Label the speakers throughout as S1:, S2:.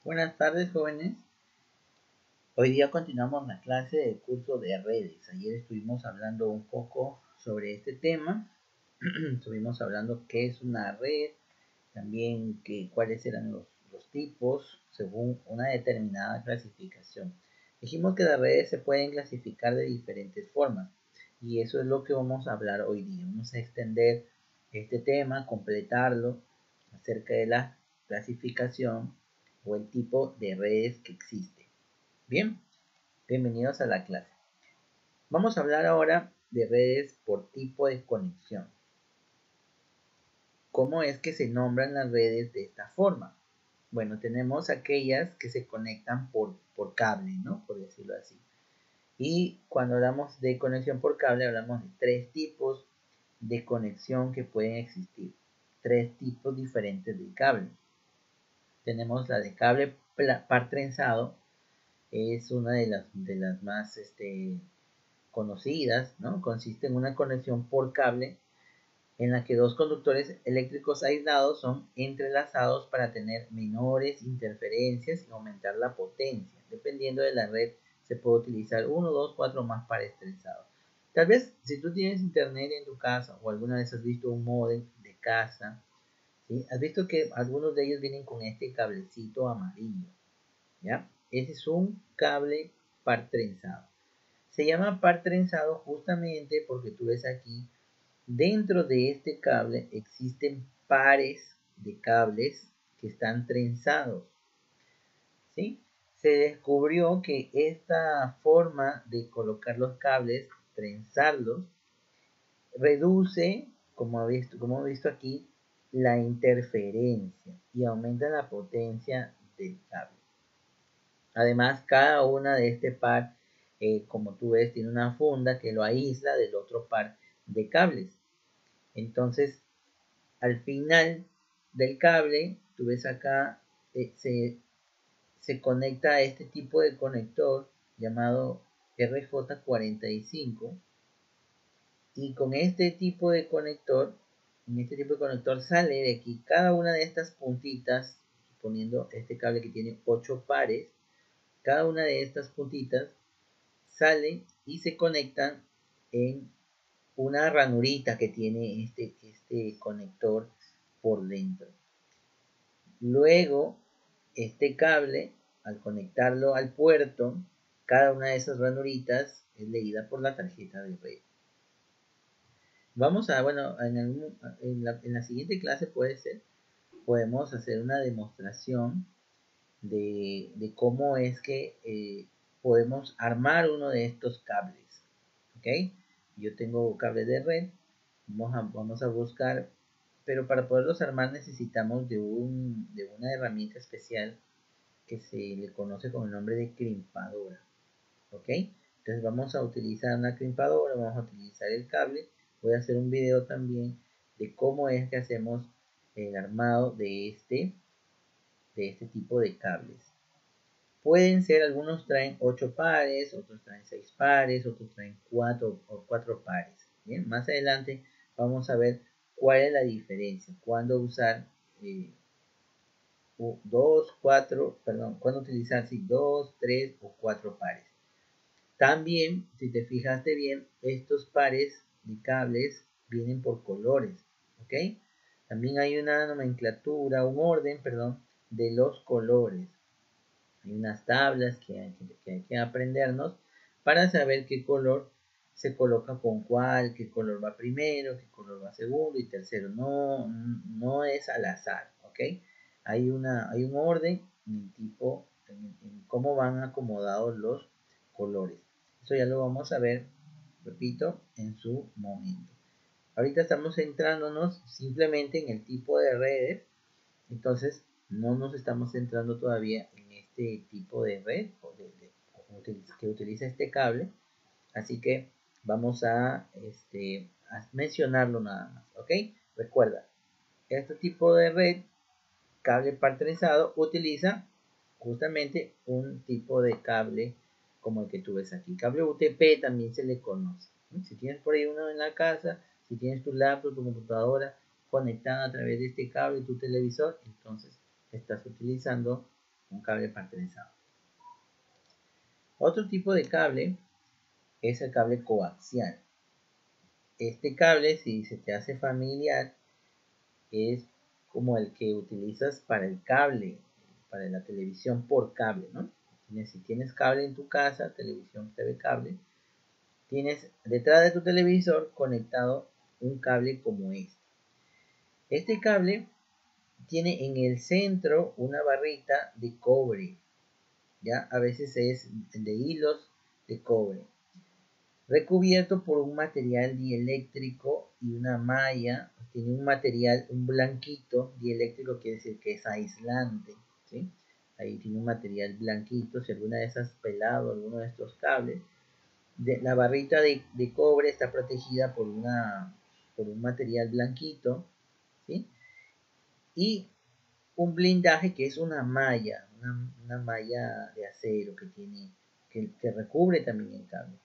S1: Buenas tardes, jóvenes. Hoy día continuamos la clase del curso de redes. Ayer estuvimos hablando un poco sobre este tema. Estuvimos hablando qué es una red, también cuáles eran los tipos según una determinada clasificación. Dijimos que las redes se pueden clasificar de diferentes formas y eso es lo que vamos a hablar hoy día. Vamos a extender este tema, completarlo acerca de la clasificación o el tipo de redes que existe. Bien, bienvenidos a la clase. Vamos a hablar ahora de redes por tipo de conexión. ¿Cómo es que se nombran las redes de esta forma? Bueno, tenemos aquellas que se conectan por cable, ¿no? Por decirlo así. Y cuando hablamos de conexión por cable, hablamos de tres tipos de conexión que pueden existir. Tres tipos diferentes de cable. Tenemos la de cable par trenzado, es una de las más conocidas, ¿no? Consiste en una conexión por cable en la que dos conductores eléctricos aislados son entrelazados para tener menores interferencias y aumentar la potencia. Dependiendo de la red, se puede utilizar uno, dos, cuatro más pares trenzados. Tal vez si tú tienes internet en tu casa o alguna vez has visto un módem de casa, ¿sí? Has visto que algunos de ellos vienen con este cablecito amarillo, ¿ya? Ese es un cable par trenzado. Se llama par trenzado justamente porque tú ves aquí, dentro de este cable existen pares de cables que están trenzados, ¿sí? Se descubrió que esta forma de colocar los cables, trenzarlos, reduce, como hemos visto aquí, la interferencia y aumenta la potencia del cable. Además, cada una de este par, como tú ves, tiene una funda que lo aísla del otro par de cables. Entonces, al final del cable, tú ves acá, se conecta a este tipo de conector llamado RJ45, y con este tipo de conector, sale de aquí cada una de estas puntitas, suponiendo este cable que tiene 8 pares, cada una de estas puntitas sale y se conectan en una ranurita que tiene este conector por dentro. Luego, este cable, al conectarlo al puerto, cada una de esas ranuritas es leída por la tarjeta de red. Vamos a, bueno, en la siguiente clase podemos hacer una demostración de cómo es que podemos armar uno de estos cables. ¿Ok? Yo tengo cables de red, vamos a buscar, pero para poderlos armar necesitamos de una herramienta especial que se le conoce con el nombre de crimpadora. ¿Ok? Entonces vamos a utilizar una crimpadora, vamos a utilizar el cable. Voy a hacer un video también de cómo es que hacemos el armado de este tipo de cables. Pueden ser, algunos traen 8 pares, otros traen 6 pares, otros traen 4 pares. Bien, más adelante vamos a ver cuál es la diferencia, cuándo usar 2, 3 o 4 pares. También, si te fijaste bien, estos pares de cables vienen por colores, ¿ok? También hay una nomenclatura, un orden, perdón, de los colores. Hay unas tablas que hay que aprendernos para saber qué color se coloca con cuál, qué color va primero, qué color va segundo y tercero. No es al azar, ¿ok? Hay un orden en cómo van acomodados los colores. Eso ya lo vamos a ver, repito, en su momento. Ahorita estamos centrándonos simplemente en el tipo de redes, entonces no nos estamos centrando todavía en este tipo de red que utiliza este cable, así que vamos a mencionarlo nada más, ¿ok? Recuerda, este tipo de red, cable parterizado, utiliza justamente un tipo de cable como el que tú ves aquí. Cable UTP también se le conoce. Si tienes por ahí uno en la casa, si tienes tu laptop, tu computadora conectada a través de este cable, tu televisor, entonces estás utilizando un cable partrenzado. Otro tipo de cable es el cable coaxial. Este cable, si se te hace familiar, es como el que utilizas para el cable, para la televisión por cable, ¿no? Si tienes cable en tu casa, televisión TV cable, tienes detrás de tu televisor conectado un cable como este. Este cable tiene en el centro una barrita de cobre, ya a veces es de hilos de cobre, recubierto por un material dieléctrico y una malla. Tiene un material, un blanquito dieléctrico, quiere decir que es aislante, ¿sí? Ahí tiene un material blanquito. Si alguna vez has pelado alguno de estos cables, la barrita de cobre está protegida por un material blanquito, ¿sí? Y un blindaje que es una malla, una malla de acero que recubre también el cable.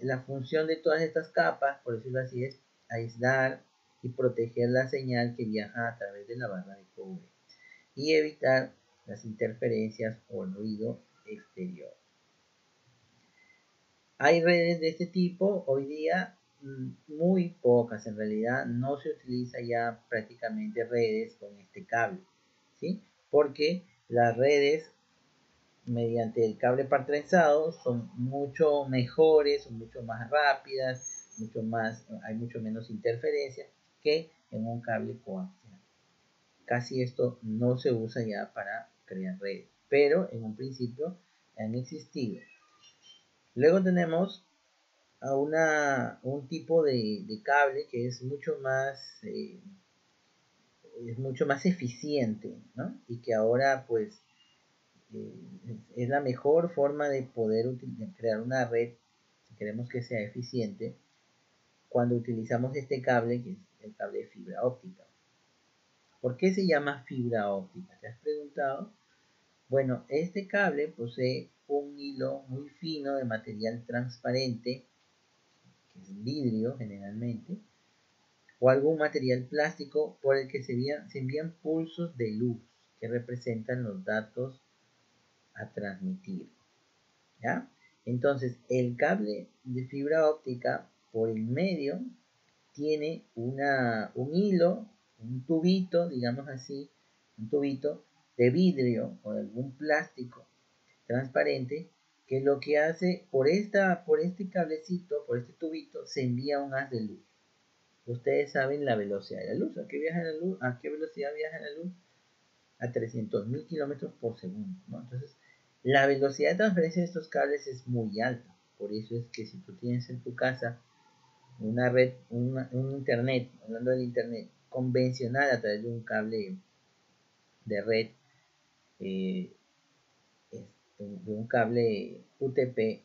S1: La función de todas estas capas, por decirlo así, es aislar y proteger la señal que viaja a través de la barra de cobre y evitar las interferencias o el ruido exterior. Hay redes de este tipo hoy día, muy pocas en realidad. No se utiliza ya prácticamente redes con este cable, ¿sí? Porque las redes mediante el cable partrenzado son mucho mejores, son mucho más rápidas, hay mucho menos interferencia que en un cable coaxial. Casi esto no se usa ya para crear redes, pero en un principio han existido. Luego tenemos a un tipo de cable que es mucho más eficiente, ¿no? Y que ahora pues es la mejor forma de poder crear una red, si queremos que sea eficiente, cuando utilizamos este cable, que es el cable de fibra óptica. ¿Por qué se llama fibra óptica? ¿Te has preguntado? Bueno, este cable posee un hilo muy fino de material transparente, que es vidrio generalmente, o algún material plástico por el que se envían pulsos de luz que representan los datos a transmitir, ¿ya? Entonces, el cable de fibra óptica por el medio tiene un hilo, un tubito, digamos así, un tubito de vidrio o de algún plástico transparente, que lo que hace por este cablecito, por este tubito, se envía un haz de luz. Ustedes saben la velocidad de la luz. ¿A qué viaja la luz? ¿A qué velocidad viaja la luz? A 300.000 kilómetros por segundo, ¿no? Entonces, la velocidad de transferencia de estos cables es muy alta. Por eso es que si tú tienes en tu casa una red, un internet, hablando del internet convencional a través de un cable de red, eh, de un cable UTP,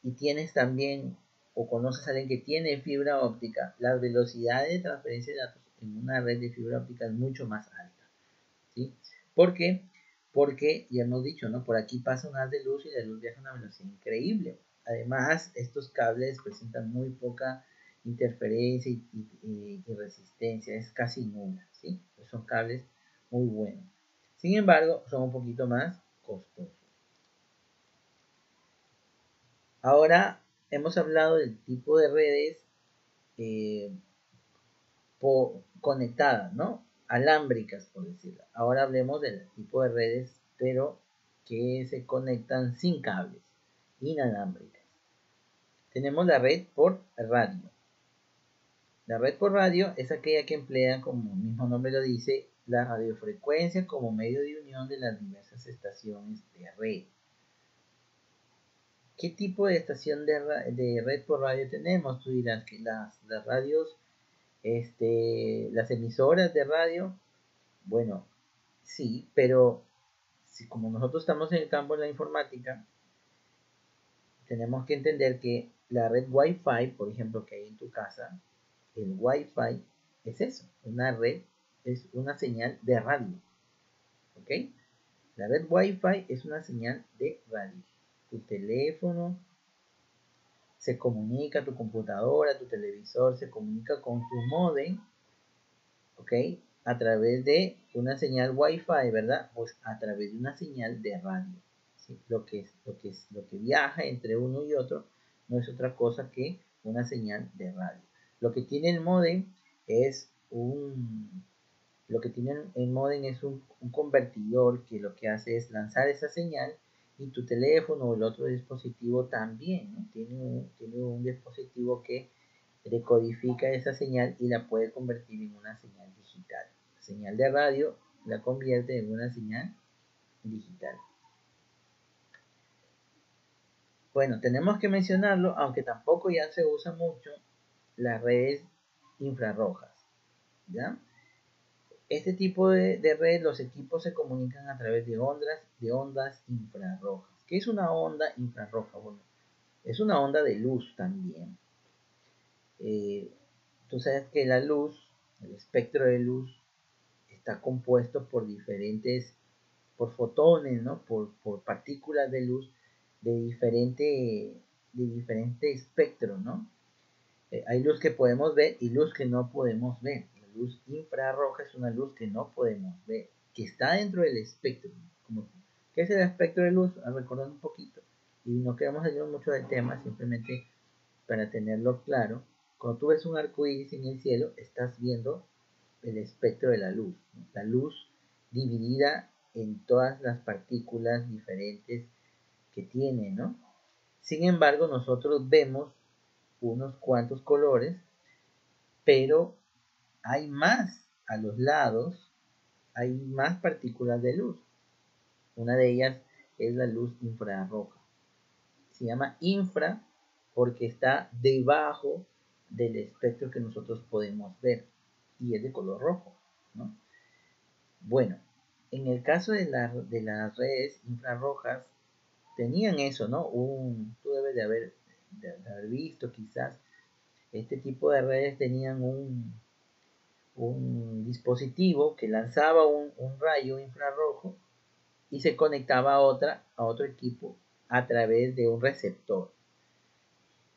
S1: y tienes también o conoces a alguien que tiene fibra óptica, la velocidad de transferencia de datos en una red de fibra óptica es mucho más alta, ¿sí? ¿Por qué? Porque ya hemos dicho, ¿no? Por aquí pasa un haz de luz y la luz viaja a una velocidad increíble. Además, estos cables presentan muy poca interferencia y resistencia, es casi nula, ¿sí? Son cables muy buenos. Sin embargo, son un poquito más costosos. Ahora hemos hablado del tipo de redes eh, conectadas, ¿no? Alámbricas, por decirlo. Ahora hablemos del tipo de redes, pero que se conectan sin cables, inalámbricas. Tenemos la red por radio. La red por radio es aquella que emplea, como el mismo nombre lo dice, la radiofrecuencia como medio de unión de las diversas estaciones de red. ¿Qué tipo de estación de red por radio tenemos? Tú dirás que las radios, las emisoras de radio, bueno, sí, pero si como nosotros estamos en el campo de la informática, tenemos que entender que la red Wi-Fi, por ejemplo, que hay en tu casa, el Wi-Fi es eso, una red, es una señal de radio, ¿ok? La red Wi-Fi es una señal de radio. Tu teléfono se comunica, tu computadora, tu televisor se comunica con tu módem, ¿ok? a través de una señal Wi-Fi, ¿verdad? Pues a través de una señal de radio. ¿Sí? Lo que viaja entre uno y otro no es otra cosa que una señal de radio. Lo que tiene el módem es un convertidor que lo que hace es lanzar esa señal, y tu teléfono o el otro dispositivo también, ¿no? Tiene un dispositivo que decodifica esa señal y la puede convertir en una señal digital. La señal de radio la convierte en una señal digital. Bueno, tenemos que mencionarlo, aunque tampoco ya se usa mucho, las redes infrarrojas, ¿ya? Este tipo de red, los equipos se comunican a través de ondas infrarrojas. ¿Qué es una onda infrarroja? Bueno, es una onda de luz también. Tú sabes que la luz, el espectro de luz, está compuesto por fotones, ¿no? Por partículas de luz de diferente espectro, ¿no? Hay luz que podemos ver y luz que no podemos ver. La luz infrarroja es una luz que no podemos ver, que está dentro del espectro. ¿Qué es el espectro de luz? Recordando un poquito. Y no queremos salir mucho del tema, simplemente para tenerlo claro. Cuando tú ves un arco iris en el cielo, estás viendo el espectro de la luz, ¿no? La luz dividida en todas las partículas diferentes que tiene, ¿no? Sin embargo, nosotros vemos unos cuantos colores, pero hay más a los lados, hay más partículas de luz. Una de ellas es la luz infrarroja. Se llama infra porque está debajo del espectro que nosotros podemos ver y es de color rojo, ¿no? Bueno, en el caso de las redes infrarrojas, tenían eso, ¿no? Tú debes de haber visto quizás, este tipo de redes tenían un dispositivo que lanzaba un rayo infrarrojo y se conectaba a otro equipo a través de un receptor.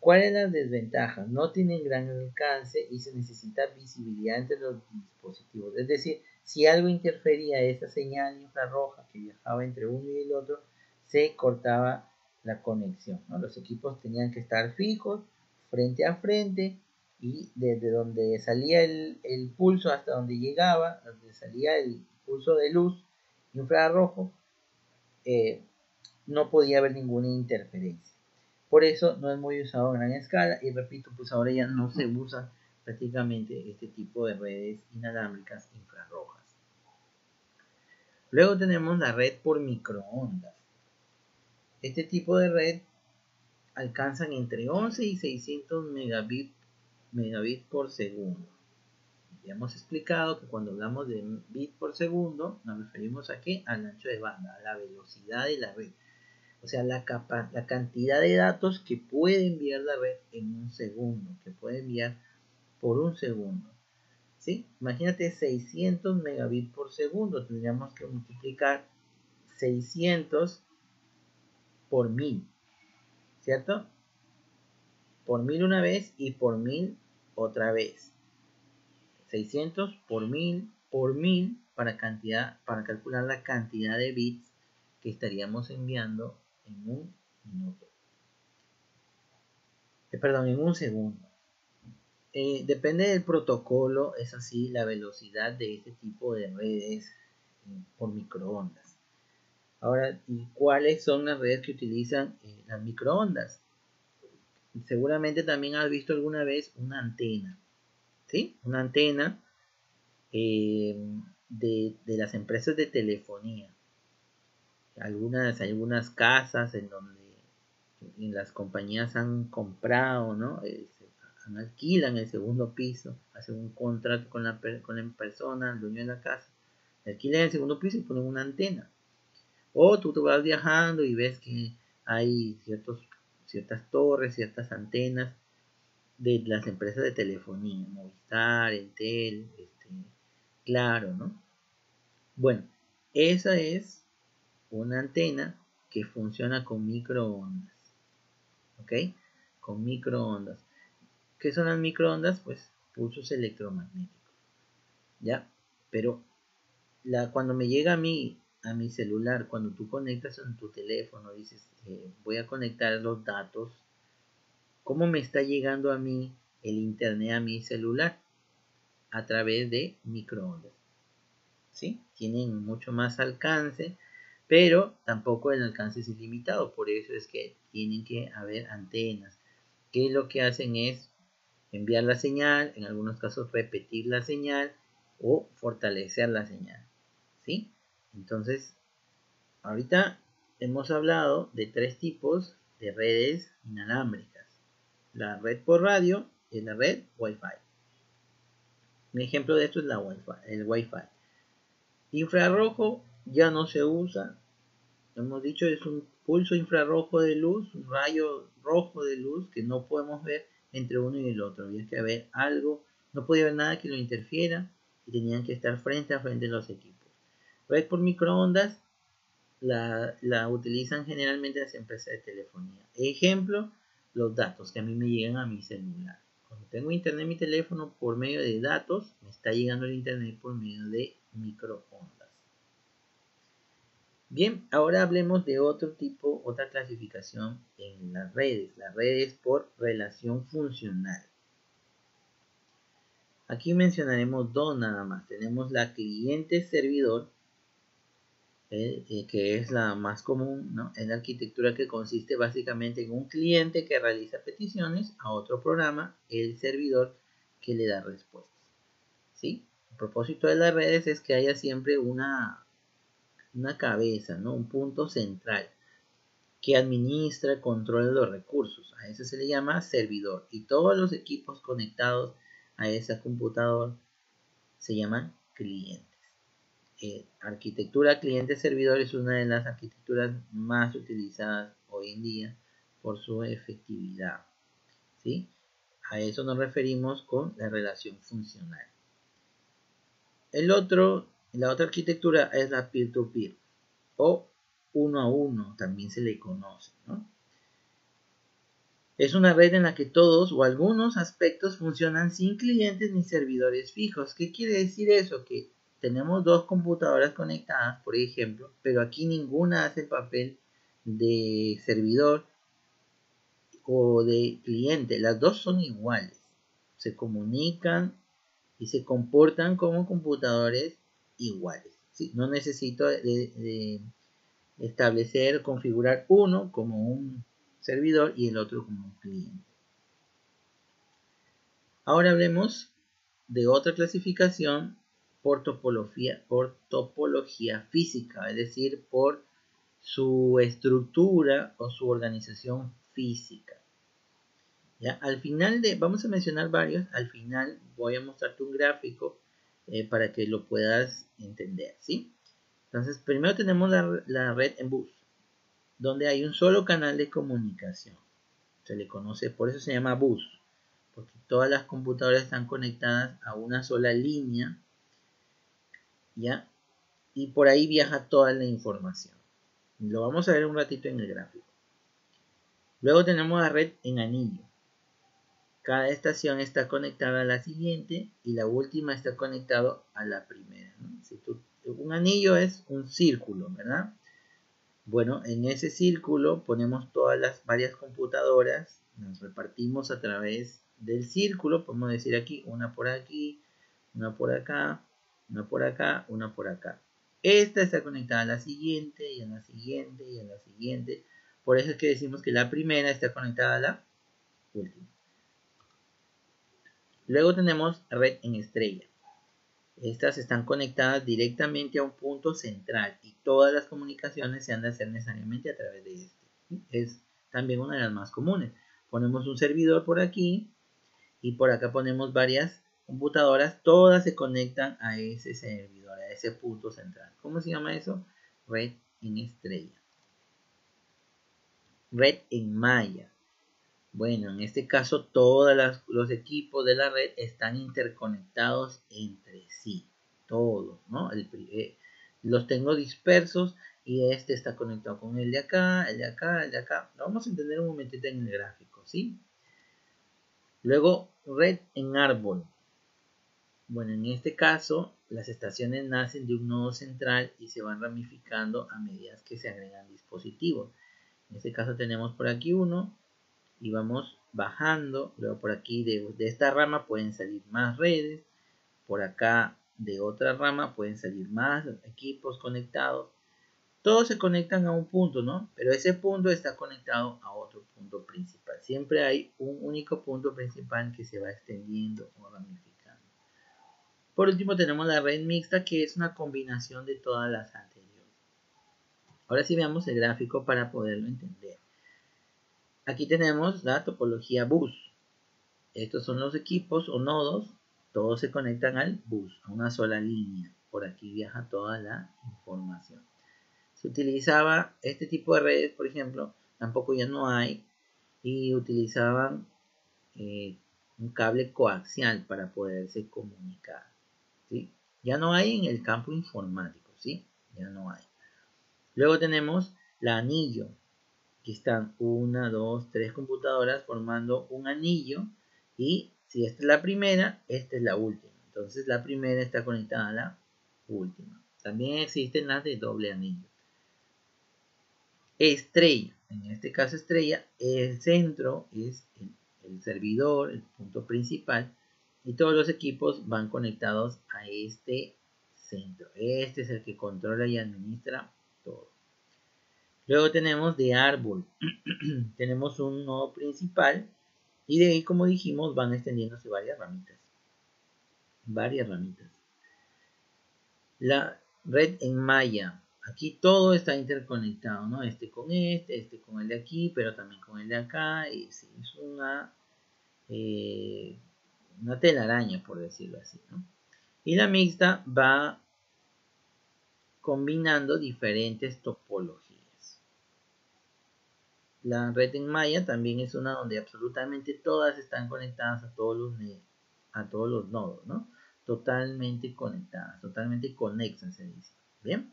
S1: ¿Cuál es la desventaja? No tienen gran alcance y se necesita visibilidad entre los dispositivos. Es decir, si algo interfería esa señal infrarroja que viajaba entre uno y el otro, se cortaba la conexión, ¿no? Los equipos tenían que estar fijos, frente a frente, y desde donde salía el pulso hasta donde llegaba, donde salía el pulso de luz infrarrojo, no podía haber ninguna interferencia. Por eso no es muy usado a gran escala, y repito, pues ahora ya no se usa prácticamente este tipo de redes inalámbricas infrarrojas. Luego tenemos la red por microondas. Este tipo de red alcanzan entre 11 y 600 megabits por segundo. Ya hemos explicado que cuando hablamos de bit por segundo nos referimos a ¿qué? Al ancho de banda, a la velocidad de la red. O sea, la cantidad de datos que puede enviar la red en un segundo, que puede enviar por un segundo. ¿Sí? Imagínate 600 megabits por segundo. Tendríamos que multiplicar 600 por 1000, ¿cierto? Por 1000 una vez y por 1000 otra vez. 600 por 1000 para calcular la cantidad de bits que estaríamos enviando en un minuto. En un segundo. Depende del protocolo, es así la velocidad de este tipo de redes por microondas. Ahora, ¿y cuáles son las redes que utilizan las microondas? Seguramente también has visto alguna vez una antena, ¿sí? Una antena de las empresas de telefonía. Algunas casas en donde las compañías han comprado, ¿no? Alquilan el segundo piso, hacen un contrato con la persona, el dueño de la casa, alquilan el segundo piso y ponen una antena. O tú te vas viajando y ves que hay ciertas torres, ciertas antenas de las empresas de telefonía, Movistar, Entel, Claro, ¿no? Bueno, esa es una antena que funciona con microondas, ¿ok? Con microondas. ¿Qué son las microondas? Pues pulsos electromagnéticos, ¿ya? Pero cuando me llega a mi celular, cuando tú conectas en tu teléfono, dices, voy a conectar los datos, ¿cómo me está llegando a mí el internet a mi celular? A través de microondas. ¿Sí? Tienen mucho más alcance, pero tampoco el alcance es ilimitado, por eso es que tienen que haber antenas, que lo que hacen es enviar la señal, en algunos casos repetir la señal o fortalecer la señal, ¿sí? Entonces, ahorita hemos hablado de 3 tipos de redes inalámbricas: la red por radio y la red Wi-Fi. Un ejemplo de esto es el Wi-Fi. Infrarrojo ya no se usa. Hemos dicho, es un pulso infrarrojo de luz, un rayo rojo de luz que no podemos ver entre uno y el otro. Había que haber algo, no podía haber nada que lo interfiera y tenían que estar frente a frente los equipos. Red por microondas la utilizan generalmente las empresas de telefonía. Ejemplo, los datos que a mí me llegan a mi celular. Cuando tengo internet en mi teléfono por medio de datos, me está llegando el internet por medio de microondas. Bien, ahora hablemos de otro tipo, otra clasificación en las redes por relación funcional. Aquí mencionaremos dos nada más. Tenemos la cliente-servidor, que es la más común, ¿no? Es la arquitectura que consiste básicamente en un cliente que realiza peticiones a otro programa, el servidor que le da respuestas, ¿sí? El propósito de las redes es que haya siempre una cabeza, ¿no? Un punto central que administra, controla los recursos. A eso se le llama servidor. Y todos los equipos conectados a ese computador se llaman clientes. Arquitectura cliente-servidor es una de las arquitecturas más utilizadas hoy en día por su efectividad, ¿sí? A eso nos referimos con la relación funcional. La otra arquitectura es la peer-to-peer o uno a uno, también se le conoce, ¿no? Es una red en la que todos o algunos aspectos funcionan sin clientes ni servidores fijos. ¿Qué quiere decir eso? Que tenemos dos computadoras conectadas, por ejemplo, pero aquí ninguna hace el papel de servidor o de cliente. Las dos son iguales. Se comunican y se comportan como computadores iguales, ¿sí? No necesito de establecer, configurar uno como un servidor y el otro como un cliente. Ahora hablemos de otra clasificación por topología física, es decir, por su estructura o su organización física. ¿Ya? Al final vamos a mencionar varios, al final voy a mostrarte un gráfico para que lo puedas entender, ¿sí? Entonces, primero tenemos la red en bus, donde hay un solo canal de comunicación. Se le conoce, por eso se llama bus, porque todas las computadoras están conectadas a una sola línea, ¿ya? Y por ahí viaja toda la información. Lo vamos a ver un ratito en el gráfico. Luego tenemos la red en anillo. Cada estación está conectada a la siguiente y la última está conectada a la primera, ¿no? Un anillo es un círculo, ¿verdad? Bueno, en ese círculo ponemos todas las varias computadoras, nos repartimos a través del círculo, podemos decir aquí, una por aquí, una por acá, una por acá, una por acá. Esta está conectada a la siguiente, y a la siguiente, y a la siguiente. Por eso es que decimos que la primera está conectada a la última. Luego tenemos red en estrella. Estas están conectadas directamente a un punto central y todas las comunicaciones se han de hacer necesariamente a través de este. Es también una de las más comunes. Ponemos un servidor por aquí y por acá ponemos varias computadoras. Todas se conectan a ese servidor, a ese punto central. ¿Cómo se llama eso? Red en estrella. Red en malla. Bueno, en este caso todos los equipos de la red están interconectados entre sí. Todos, ¿no? Los tengo dispersos y este está conectado con el de acá, el de acá, el de acá. Lo vamos a entender un momentito en el gráfico, ¿sí? Luego, red en árbol. Bueno, en este caso las estaciones nacen de un nodo central y se van ramificando a medida que se agregan dispositivos. En este caso tenemos por aquí uno y vamos bajando. Luego por aquí de esta rama pueden salir más redes. Por acá de otra rama pueden salir más equipos conectados. Todos se conectan a un punto, ¿no? Pero ese punto está conectado a otro punto principal. Siempre hay un único punto principal que se va extendiendo o ramificando. Por último tenemos la red mixta, que es una combinación de todas las anteriores. Ahora sí veamos el gráfico para poderlo entender. Aquí tenemos la topología bus. Estos son los equipos o nodos. Todos se conectan al bus, a una sola línea. Por aquí viaja toda la información. Se utilizaba este tipo de redes, por ejemplo, tampoco ya no hay. Y utilizaban un cable coaxial para poderse comunicar, ¿sí? Ya no hay en el campo informático, ¿sí? Ya no hay. Luego tenemos la anillo. Aquí están 1, 2, 3 computadoras formando un anillo. Y si esta es la primera, esta es la última. Entonces la primera está conectada a la última. También existen las de doble anillo. Estrella. En este caso estrella, el centro es el servidor, el punto principal. Y todos los equipos van conectados a este centro. Este es el que controla y administra todo. Luego tenemos de árbol. Tenemos un nodo principal. Y de ahí, como dijimos, van extendiéndose varias ramitas. La red en malla. Aquí todo está interconectado, ¿no? Este con con el de aquí, pero también con el de acá. Y sí, es una telaraña, por decirlo así, ¿no? Y la mixta va combinando diferentes topologías. La red en malla también es una donde absolutamente todas están conectadas a todos los nodos, ¿no? Totalmente conectadas, totalmente conexas, se dice. Bien.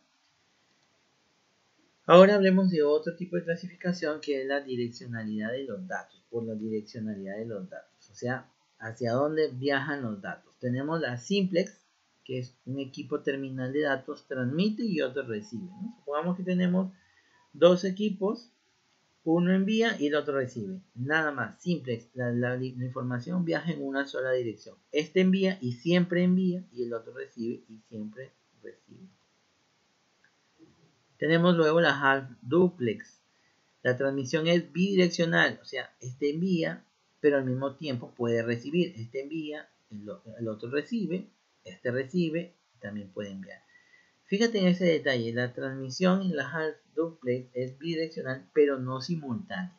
S1: Ahora hablemos de otro tipo de clasificación, que es la direccionalidad de los datos, por la direccionalidad de los datos, o sea, hacia dónde viajan los datos. Tenemos la simplex, que es un equipo terminal de datos, transmite y otro recibe, ¿no? Supongamos que tenemos dos equipos, uno envía y el otro recibe. Nada más, simplex, la información viaja en una sola dirección. Este envía y el otro recibe y siempre recibe. Tenemos luego la half duplex. La transmisión es bidireccional, o sea, este envía, pero al mismo tiempo puede recibir. Este envía, el otro recibe, este recibe, también puede enviar. Fíjate en ese detalle, la transmisión en la half duplex es bidireccional, pero no simultánea.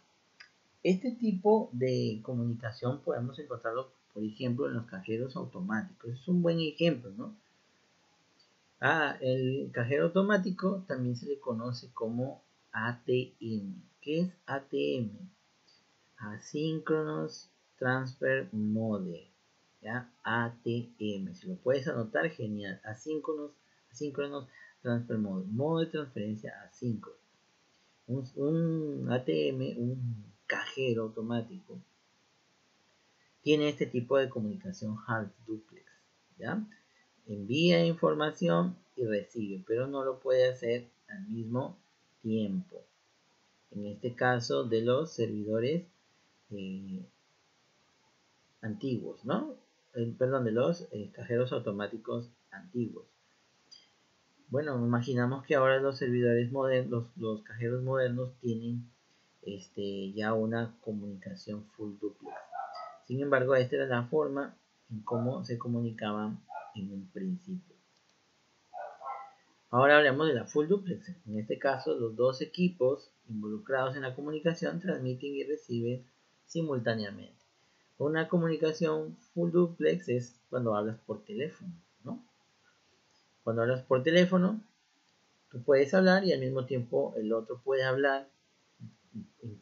S1: Este tipo de comunicación podemos encontrarlo, por ejemplo, en los cajeros automáticos. Es un buen ejemplo, ¿no? El cajero automático también se le conoce como ATM. ¿Qué es ATM? Asynchronous Transfer Mode. ¿Ya? ATM. Si lo puedes anotar, genial. Asynchronous Transfer Mode. Modo de transferencia asíncrono. Un ATM, un cajero automático, tiene este tipo de comunicación half duplex. ¿Ya? Envía información y recibe, pero no lo puede hacer al mismo tiempo. En este caso de los servidores antiguos, ¿no? Perdón, de los cajeros automáticos antiguos. Bueno, imaginamos que ahora los servidores modernos, los cajeros modernos tienen ya una comunicación full duplex. Sin embargo, esta era la forma en cómo se comunicaban en un principio. Ahora hablamos de la full duplex. En este caso, los dos equipos involucrados en la comunicación transmiten y reciben simultáneamente. Una comunicación full duplex es cuando hablas por teléfono, ¿no? Cuando hablas por teléfono, tú puedes hablar y al mismo tiempo el otro puede hablar.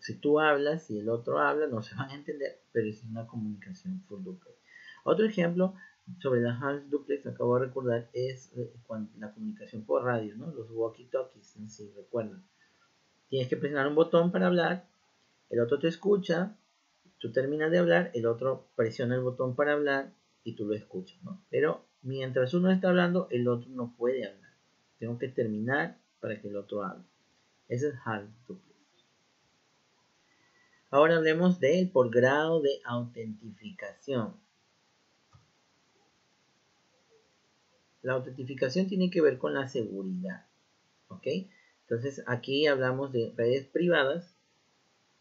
S1: Si tú hablas y el otro habla, no se van a entender, pero es una comunicación full duplex. Otro ejemplo sobre la half duplex, acabo de recordar, es la comunicación por radio, ¿no? Los walkie-talkies, si recuerdan. Tienes que presionar un botón para hablar, el otro te escucha, tú terminas de hablar, el otro presiona el botón para hablar y tú lo escuchas, ¿no? Pero mientras uno está hablando, el otro no puede hablar. Tengo que terminar para que el otro hable. Ese es hard duplex. Ahora hablemos del por grado de autentificación. La autentificación tiene que ver con la seguridad. ¿Ok? Entonces aquí hablamos de redes privadas,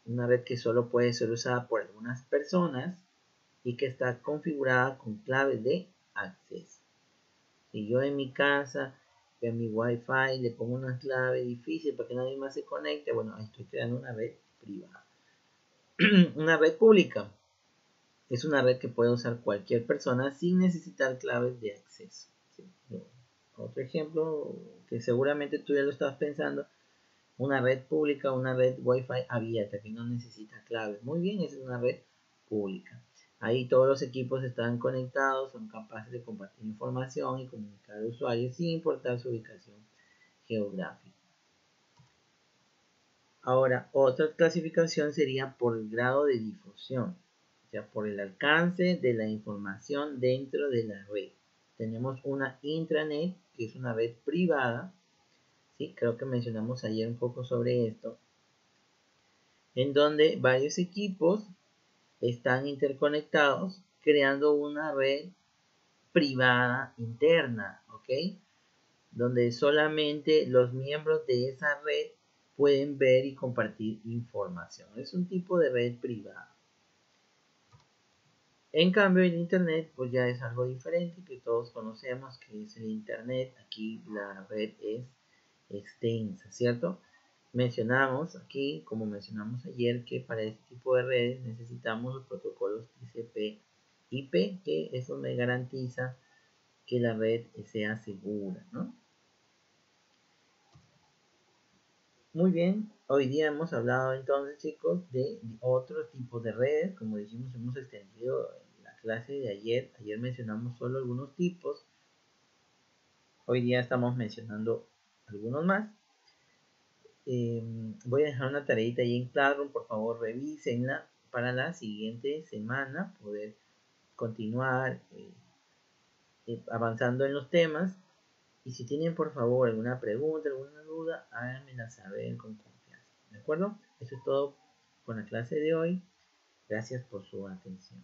S1: una red que solo puede ser usada por algunas personas y que está configurada con claves de acceso. Si yo en mi casa, en mi Wi-Fi, le pongo una clave difícil para que nadie más se conecte, bueno, estoy creando una red privada. Una red pública es una red que puede usar cualquier persona sin necesitar claves de acceso. ¿Sí? Otro ejemplo que seguramente tú ya lo estabas pensando, una red pública, una red Wi-Fi abierta que no necesita claves. Muy bien, esa es una red pública. Ahí todos los equipos están conectados, son capaces de compartir información y comunicar a usuarios sin importar su ubicación geográfica. Ahora, otra clasificación sería por el grado de difusión, o sea, por el alcance de la información dentro de la red. Tenemos una intranet, que es una red privada, ¿sí? Creo que mencionamos ayer un poco sobre esto, en donde varios equipos están interconectados creando una red privada interna, ¿ok? Donde solamente los miembros de esa red pueden ver y compartir información. Es un tipo de red privada. En cambio, el Internet pues ya es algo diferente que todos conocemos, que es el Internet. Aquí la red es extensa, ¿cierto? Mencionamos aquí, como mencionamos ayer, que para este tipo de redes necesitamos los protocolos TCP/IP, que eso me garantiza que la red sea segura, ¿no? Muy bien, hoy día hemos hablado entonces, chicos, de otro tipo de redes. Como dijimos, hemos extendido la clase de ayer. Ayer mencionamos solo algunos tipos. Hoy día estamos mencionando algunos más. Voy a dejar una tareita ahí en Classroom, por favor revísenla para la siguiente semana poder continuar avanzando en los temas. Y si tienen por favor alguna pregunta, alguna duda, háganmela saber con confianza. ¿De acuerdo? Eso es todo con la clase de hoy. Gracias por su atención.